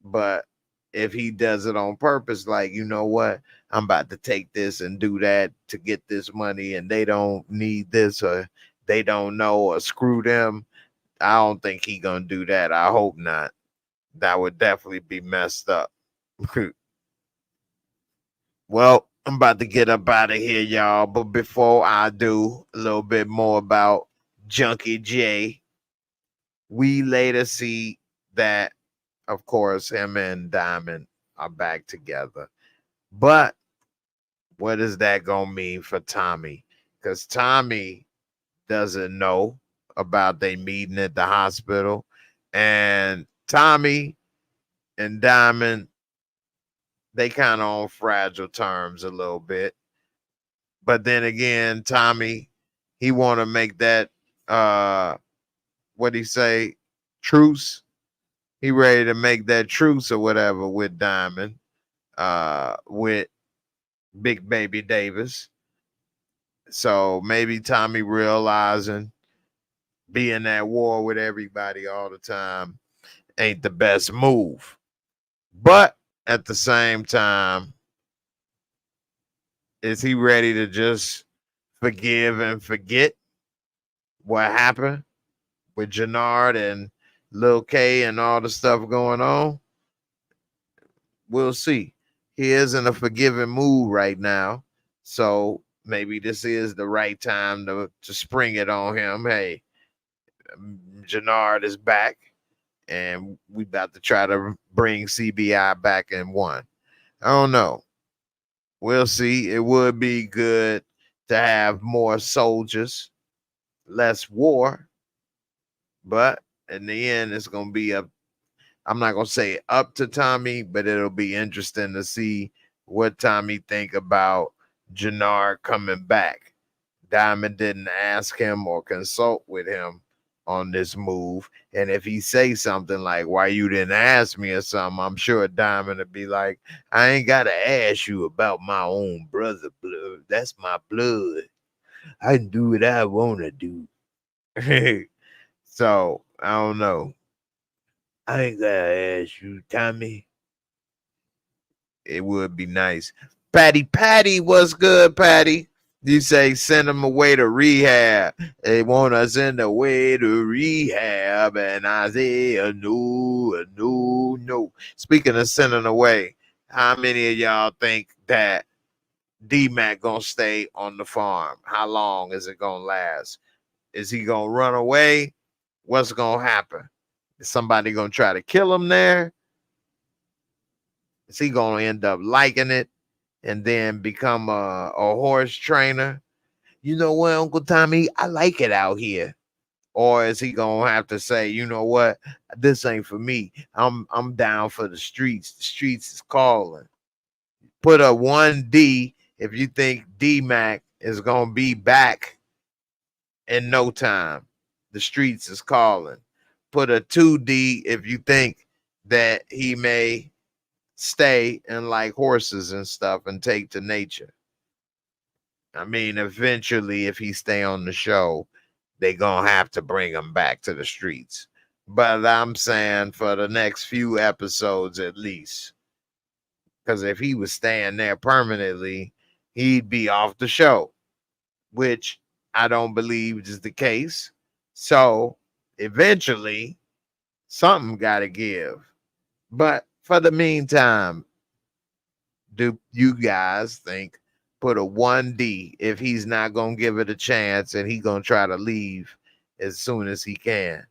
B: But if he does it on purpose, like, you know what, I'm about to take this and do that to get this money, and they don't need this or they don't know, or screw them, I don't think he gonna do that. I hope not. That would definitely be messed up. Well, I'm about to get up out of here, y'all. But before I do, a little bit more about Junkie J. We later see that, of course, him and Diamond are back together. But what is that going to mean for Tommy? Because Tommy doesn't know about their meeting at the hospital. And Tommy and Diamond they kind of on fragile terms a little bit. But then again, Tommy, he want to make that what he say, truce. He ready to make that truce or whatever with Diamond, with Big Baby Davis. So maybe Tommy realizing being at war with everybody all the time ain't the best move. But at the same time, is he ready to just forgive and forget what happened with Jannard and Lil K and all the stuff going on? We'll see. He is in a forgiving mood right now. So maybe this is the right time to spring it on him. Hey, Jannard is back, and we about to try to bring CBI back in one. I don't know. We'll see. It would be good to have more soldiers, less war, but in the end, it's gonna be up. I'm not gonna say up to Tommy, but it'll be interesting to see what Tommy think about Jannard coming back. Diamond didn't ask him or consult with him on this move. And if he say something like, why you didn't ask me or something, I'm sure Diamond would be like, I ain't got to ask you about my own brother blood. That's my blood. I can do what I want to do. So, I don't know. I ain't got to ask you, Tommy. It would be nice. Patty, what's good, Patty? You say send them away to rehab. They want us in the way to rehab. And I say, no. Speaking of sending away, how many of y'all think that D-Mac gonna stay on the farm? How long is it gonna last? Is he gonna run away? What's gonna happen? Is somebody gonna try to kill him there? Is he gonna end up liking it and then become a horse trainer? You know what, Uncle Tommy, I like it out here. Or is he gonna have to say, you know what, this ain't for me. I'm down for the streets. The streets is calling. Put a 1D if you think D-Mac is gonna be back in no time. The streets is calling. Put a 2D if you think that he may stay and like horses and stuff and take to nature. I mean, eventually, if he stay on the show, they gonna have to bring him back to the streets. But I'm saying for the next few episodes at least, because if he was staying there permanently, he'd be off the show, which I don't believe is the case. So eventually, something got to give. But for the meantime, do you guys think put a 1D if he's not going to give it a chance and he going to try to leave as soon as he can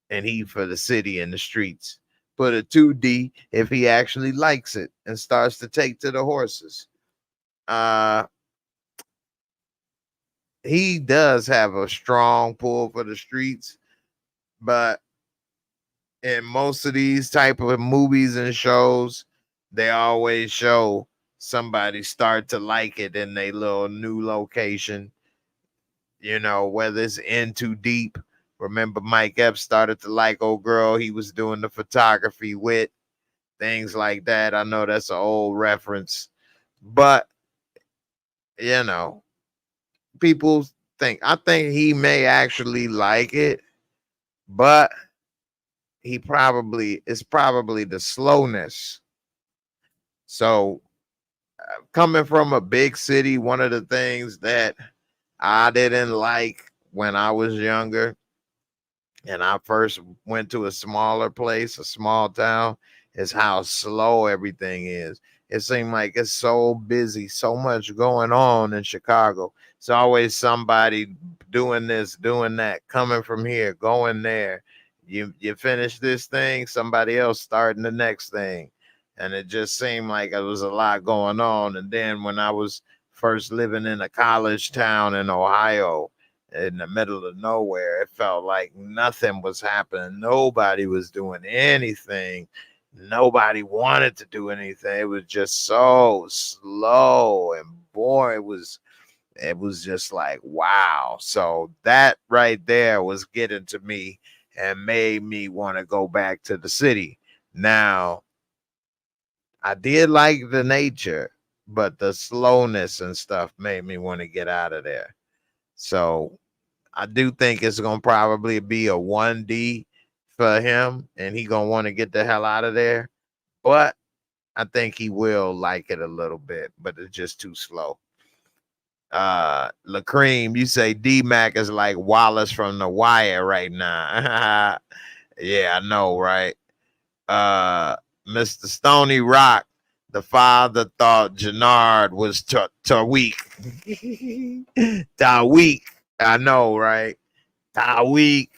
B: and he for the city and the streets? Put a 2D if he actually likes it and starts to take to the horses. He does have a strong pull for the streets, but in most of these type of movies and shows, they always show somebody start to like it in a little new location, you know, whether it's in too deep. Remember Mike Epps started to like old girl he was doing the photography with, things like that. I know that's an old reference, but you know, people I think he may actually like it, but it's probably the slowness. So coming from a big city, one of the things that I didn't like when I was younger and I first went to a smaller place, a small town, is how slow everything is. It seemed like it's so busy, so much going on in Chicago. It's always somebody doing this, doing that, coming from here, going there. You finish this thing, somebody else starting the next thing. And it just seemed like there was a lot going on. And then when I was first living in a college town in Ohio, in the middle of nowhere, it felt like nothing was happening. Nobody was doing anything. nobody wanted to do anything. It was just so slow and boring. It was just like, wow. So that right there was getting to me and made me want to go back to the city. Now, I did like the nature, but the slowness and stuff made me want to get out of there. So I do think it's gonna probably be a 1D for him, and he gonna want to get the hell out of there. But I think he will like it a little bit, but it's just too slow. Lacream, you say D-Mac is like Wallace from The Wire right now. Yeah, I know, right? Mr. Stony Rock, the father thought Jannard was Tariq. Tariq, I know, right? Tariq,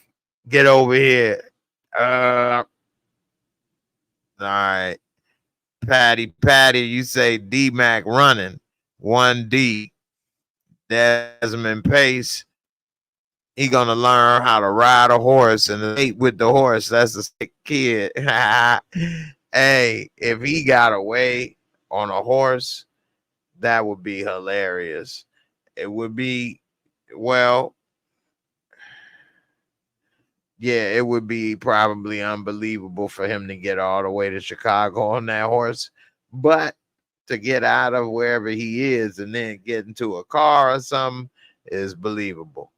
B: get over here. All right. Patty, you say D-Mac running. 1D. Desmond Pace, he gonna learn how to ride a horse and mate with the horse. That's a sick kid. Hey, if he got away on a horse, that would be hilarious. It would be, well, yeah, it would be probably unbelievable for him to get all the way to Chicago on that horse. But to get out of wherever he is and then get into a car or something is believable.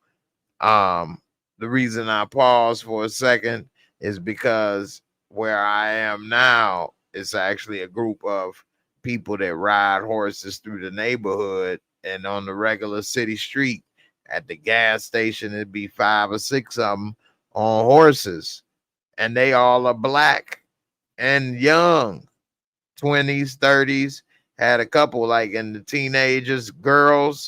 B: The reason I paused for a second is because where I am now is actually a group of people that ride horses through the neighborhood, and on the regular city street at the gas station, it'd be 5 or 6 of them on horses, and they all are black and young, 20s, 30s. Had a couple like in the teenagers, the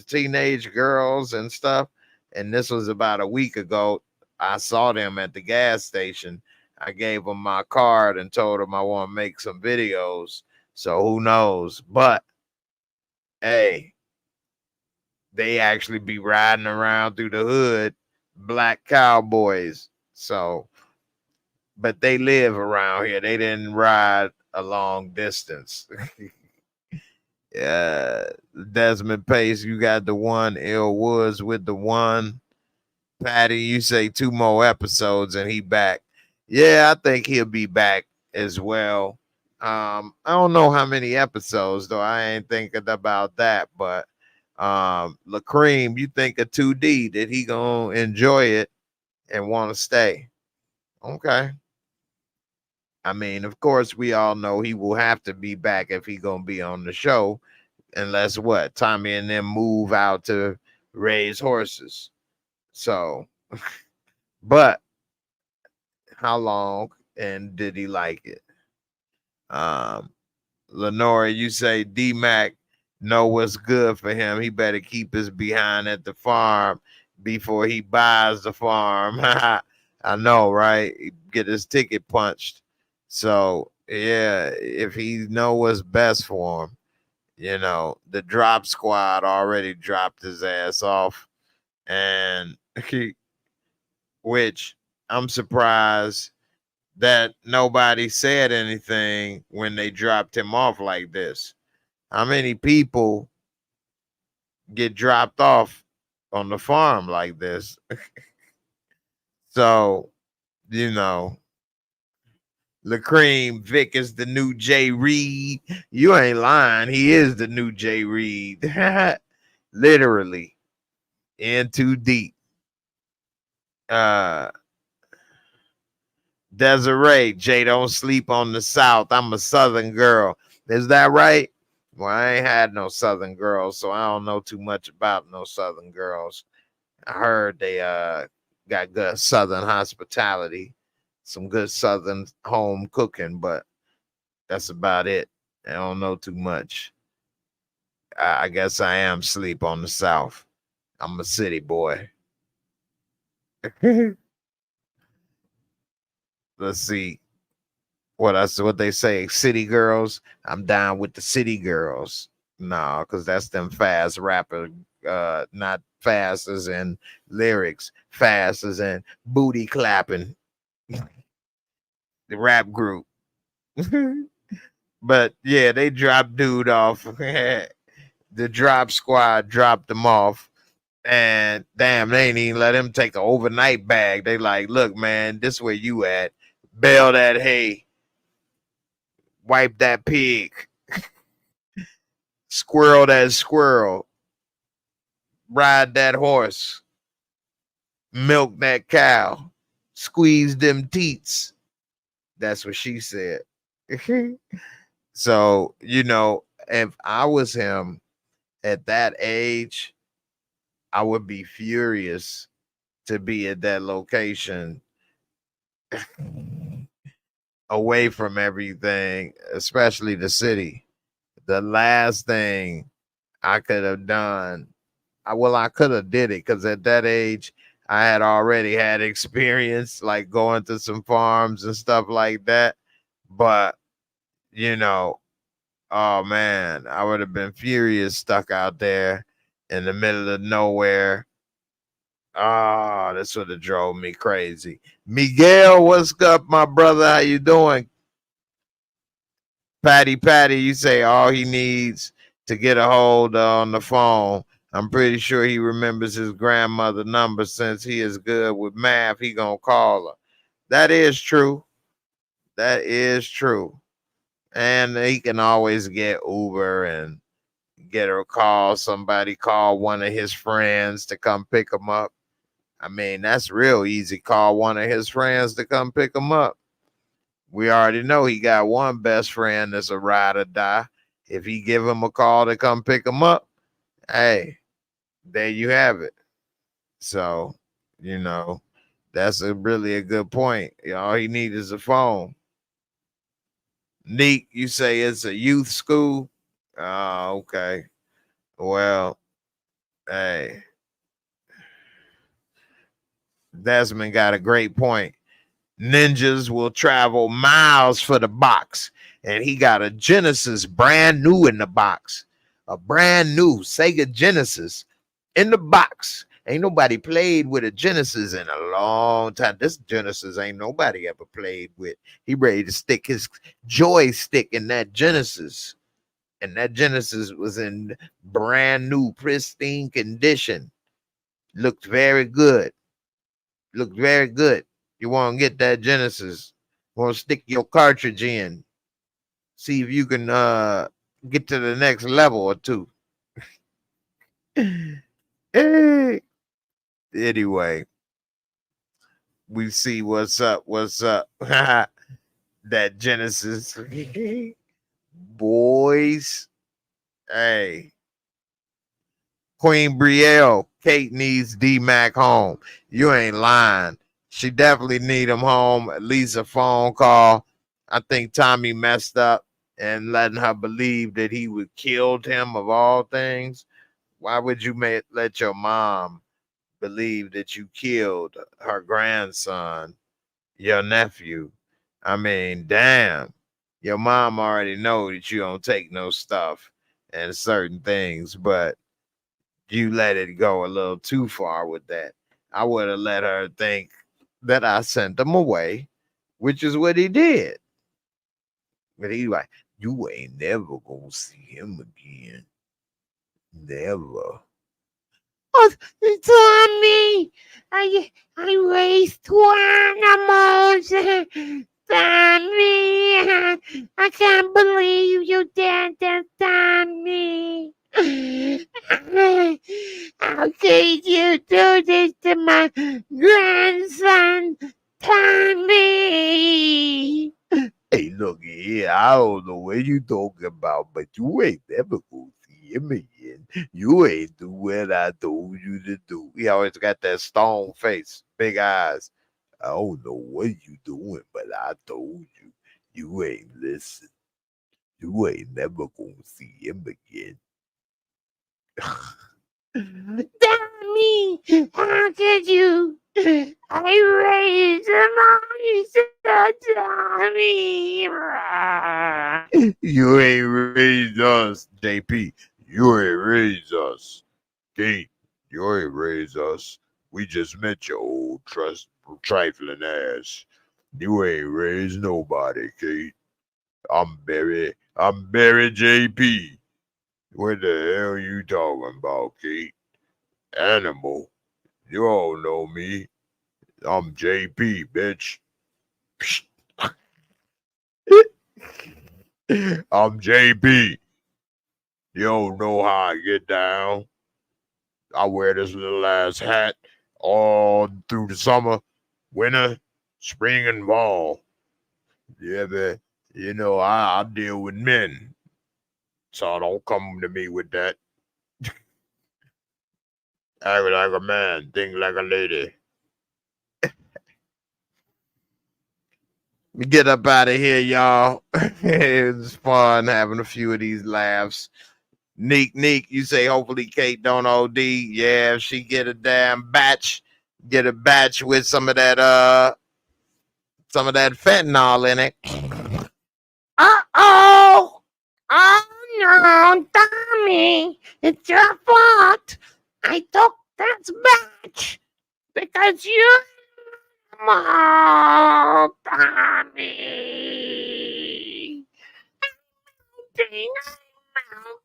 B: teenage girls and stuff. And this was about a week ago. I saw them at the gas station. I gave them my card and told them I want to make some videos. So who knows? But hey, they actually be riding around through the hood, black cowboys. So, but they live around here. They didn't ride a long distance. Desmond Pace, you got the one. Ill Woods with the one. Patty, you say 2 more episodes and he back. Yeah, I think he'll be back as well. I don't know how many episodes though. I ain't thinking about that, but Lacream, you think of 2D, that he gonna enjoy it and want to stay? Okay. I mean, of course, we all know he will have to be back if he gonna be on the show, unless what Tommy and them move out to raise horses. So, but how long and did he like it? Lenora, you say D-Mac know what's good for him. He better keep his behind at the farm before he buys the farm. I know, right? Get his ticket punched. So yeah, if he know what's best for him, the drop squad already dropped his ass off, and which I'm surprised that nobody said anything when they dropped him off like this. How many people get dropped off on the farm like this? So, Lacream, Vic is the new Jay Reed. You ain't lying. He is the new Jay Reed. Literally. In too deep. Desiree, Jay, don't sleep on the South. I'm a Southern girl. Is that right? Well, I ain't had no Southern girls, so I don't know too much about no Southern girls. I heard they got good Southern hospitality, some good Southern home cooking, but that's about it. I don't know too much. I guess I am sleep on the South. I'm a city boy. Let's see what they say. City girls. I'm down with the city girls. No, because that's them fast rapper. Not fast as in lyrics. Fast as in booty clapping. the rap group. But yeah, they dropped dude off. The drop squad dropped him off. And damn, they ain't even let him take an overnight bag. They like, look, man, this where you at. Bale that hay. Wipe that pig. Squirrel that squirrel. Ride that horse. Milk that cow. Squeeze them teats. That's what she said. So, you know, if I was him at that age, I would be furious to be at that location away from everything, especially the city. The last thing I could have done, I could have did it because at that age, I had already had experience like going to some farms and stuff like that. But, you know, oh man, I would have been furious stuck out there in the middle of nowhere. Oh, this would have drove me crazy. Miguel, what's up, my brother? How you doing? Patty, you say all he needs to get a hold on the phone. I'm pretty sure he remembers his grandmother number since he is good with math. He gonna call her. That is true. That is true. And he can always get Uber and get her call. Somebody call one of his friends to come pick him up. I mean, that's real easy. Call one of his friends to come pick him up. We already know he got one best friend that's a ride or die. If he give him a call to come pick him up, hey, there you have it. So, you know, that's really a good point. All he needs is a phone. Neat, you say it's a youth school? Oh, okay. Well, hey, Desmond got a great point. Ninjas will travel miles for the box. And he got a Genesis brand new in the box. A brand new Sega Genesis in the box. Ain't nobody played with a Genesis in a long time. This Genesis ain't nobody ever played with. He ready to stick his joystick in that Genesis. And that Genesis was in brand new, pristine condition. Looked very good. Looked very good. You want to get that Genesis. Want to stick your cartridge in. See if you can get to the next level or two. Hey. Anyway, we see what's up. What's up? That Genesis. Boys. Hey. Queen Brielle, Kate needs D-Mac home. You ain't lying. She definitely need him home, at least a phone call. I think Tommy messed up and letting her believe that he would killed him of all things. Why would you let your mom believe that you killed her grandson, your nephew? I mean, damn. Your mom already know that you don't take no stuff and certain things, but you let it go a little too far with that. I would have let her think that I sent him away, which is what he did. But he like, you ain't never gonna see him again. Never. Oh, Tommy, I raised two animals. Tommy, I can't believe you did that, Tommy. How could you do this to my grandson, Tommy? Hey, look here, I don't know what you talking about, but you ain't never gonna see him again. You ain't do what I told you to do. He always got that stone face, big eyes. I don't know what you doing, but I told you. You ain't listen. You ain't never gonna see him again. Tommy, how could you? I raised him, Tommy. You ain't raised us, JP. You ain't raised us. Kate, you ain't raised us. We just met your old trifling ass. You ain't raised nobody, Kate. I'm Barry JP. What the hell you talking about, Kate? Animal. You all know me. I'm JP, bitch. I'm JP. You don't know how I get down. I wear this little ass hat all through the summer, winter, spring, and fall. Yeah, but you know, I deal with men. So don't come to me with that. Act like a man, think like a lady. Get up out of here, y'all. It was fun having a few of these laughs. Neek, you say hopefully Kate don't OD. Yeah, if she get a damn batch, get a batch with some of that fentanyl in it.
C: Uh-oh! Oh no, Tommy! It's your fault! I took that batch because you oh, Tommy!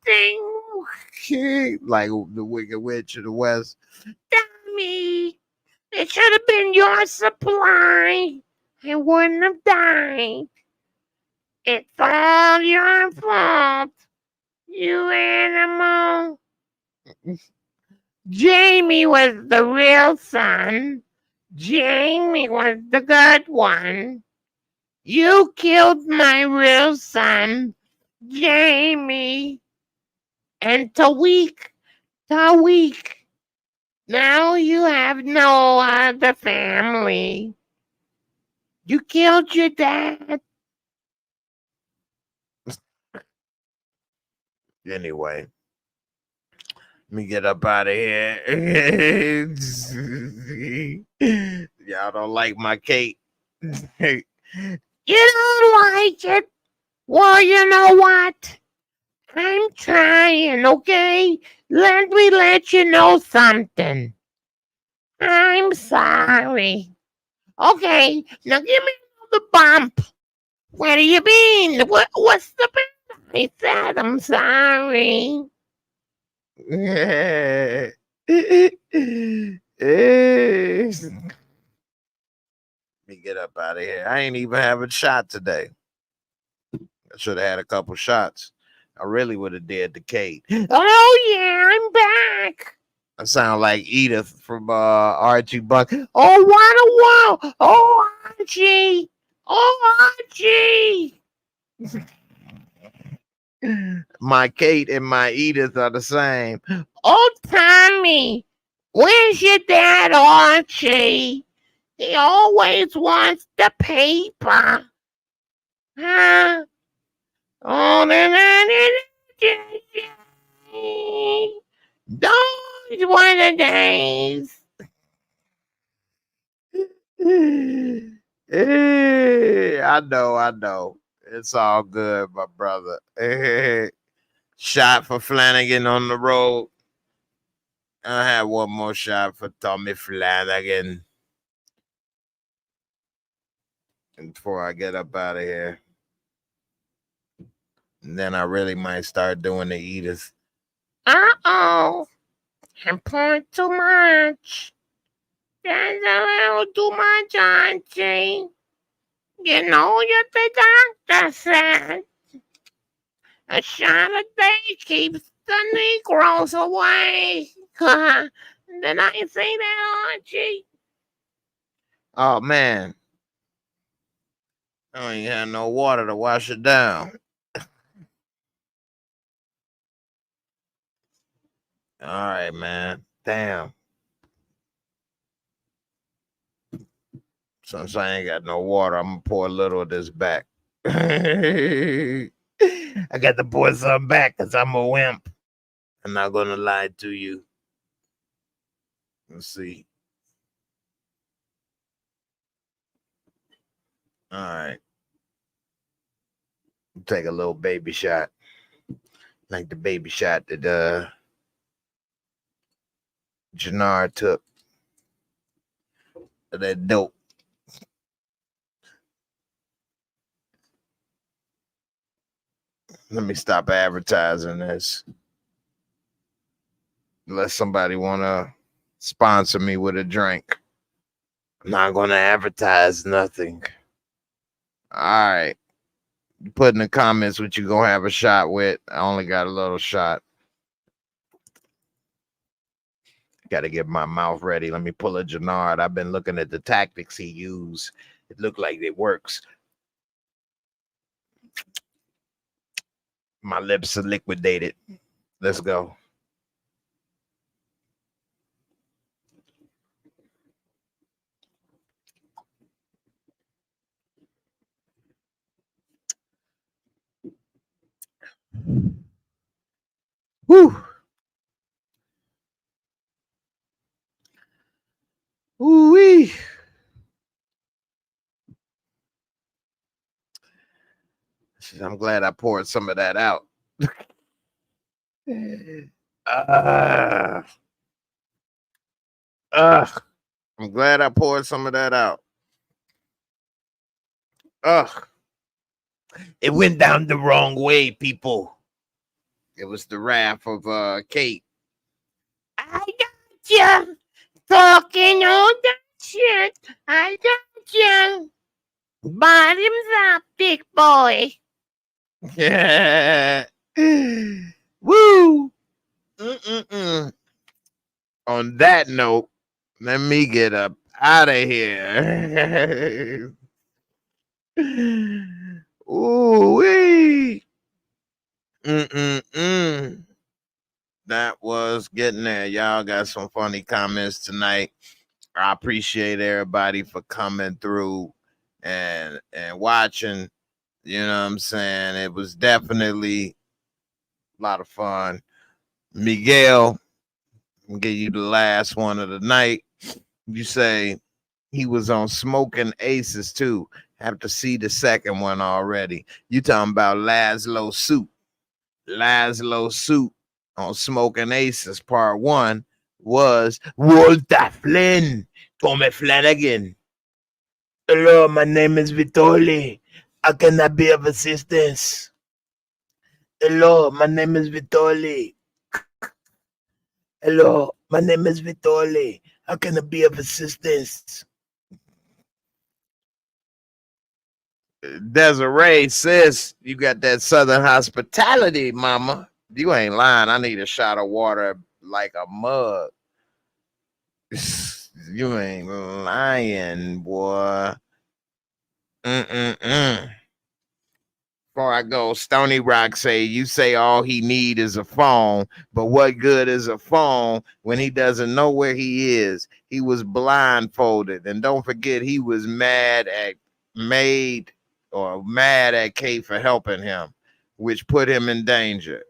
C: Melting!
B: Like the Wicked Witch of the West.
C: Tommy! It should have been your supply. I wouldn't have died. It's all your fault, you animal. Jamie was the real son. Jamie was the good one. You killed my real son, Jamie. And Tawik. Now you have no other family. You killed your dad.
B: Anyway, let me get up out of here. Y'all don't like my Kate.
C: You don't like it? Well, you know what? I'm trying, okay? Let me let you know something. I'm sorry. Okay, now give me the bump. Where do you been? What's the matter? I said I'm sorry.
B: Let me get up out of here. I ain't even having a shot today. I should have had a couple shots. I really would have did the Kate.
C: Oh yeah, I'm back.
B: I sound like Edith from Archie Buck.
C: Oh, what a wow! Oh, Archie! Oh, Archie!
B: My Kate and my Edith are the same.
C: Oh, Tommy! Where's your dad, Archie? He always wants the paper. Huh? Oh, those were the days.
B: I know. It's all good, my brother. Shot for Flanagan on the road. I have one more shot for Tommy Flanagan. And before I get up out of here. And then I really might start doing the Edith.
C: Uh-oh. I poured too much. That's a little too much, Archie. You know what the doctor said. A shot a day keeps the Negroes away. Did I say that, Archie?
B: Oh, man. I ain't had no water to wash it down. All right, man. Damn. Since I ain't got no water, I'm gonna pour a little of this back. I got to pour some back because I'm a wimp. I'm not gonna lie to you. Let's see. All right. Take a little baby shot. Like the baby shot that Jannar took. That dope. Let me stop advertising this. Unless somebody want to sponsor me with a drink. I'm not going to advertise nothing. All right. Put in the comments what you going to have a shot with. I only got a little shot. Got to get my mouth ready. Let me pull a Jannard. I've been looking at the tactics he used. It looked like it works. My lips are liquidated. Let's go. Woo. Ooh-wee. I'm glad I poured some of that out. I'm glad I poured some of that out. It went down the wrong way, people. It was the wrath of Kate.
C: I got you. Talking all that shit. I got you. Bottoms up, big boy.
B: Yeah. Woo. On that note, let me get up out of here. Ooh-wee. That was getting there. Y'all got some funny comments tonight. I appreciate everybody for coming through and watching. You know what I'm saying? It was definitely a lot of fun. Miguel, I'll give you the last one of the night. You say he was on Smoking Aces too. Have to see the second one already. You talking about Laszlo Soup. Laszlo Soup on Smoking Aces part 1 was Walter Flynn. Tommy Flanagan. Hello, my name is Vitoli. How can I be of assistance? Hello, my name is Vitoli. Hello, my name is Vitoli. How can I be of assistance? Desiree says you got that Southern hospitality, mama. You ain't lying. I need a shot of water like a mug. You ain't lying, boy. Before I go, Stony Rock say, you say all he need is a phone, but what good is a phone when he doesn't know where he is? He was blindfolded. And don't forget, he was mad at Kate for helping him, which put him in danger.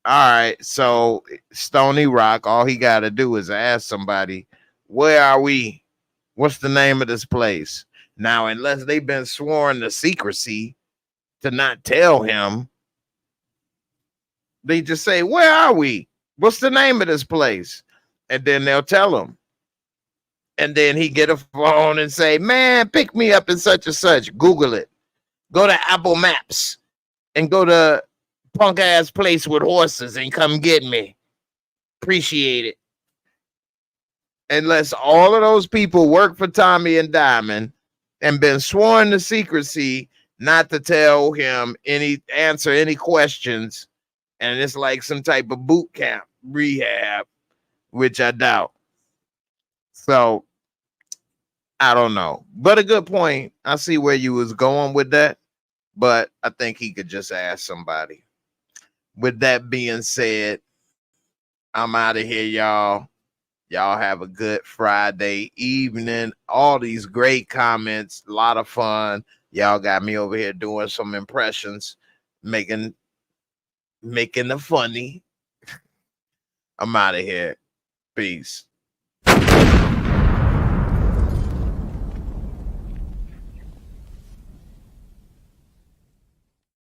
B: All right, so Stony Rock, all he got to do is ask somebody, where are we? What's the name of this place? Now, unless they've been sworn to secrecy, to not tell him, they just say, where are we? What's the name of this place? And then they'll tell him. And then he get a phone and say, man, pick me up in such and such. Google it. Go to Apple Maps and go to punk ass place with horses and come get me. Appreciate it. Unless all of those people work for Tommy and Diamond and been sworn to secrecy, not to tell him answer any questions, and it's like some type of boot camp rehab, which I doubt. So I don't know, but a good point. I see where you was going with that, but I think he could just ask somebody. With that being said, I'm out of here, y'all. Y'all have a good Friday evening. All these great comments, a lot of fun. Y'all got me over here doing some impressions, making the funny. I'm out of here. Peace.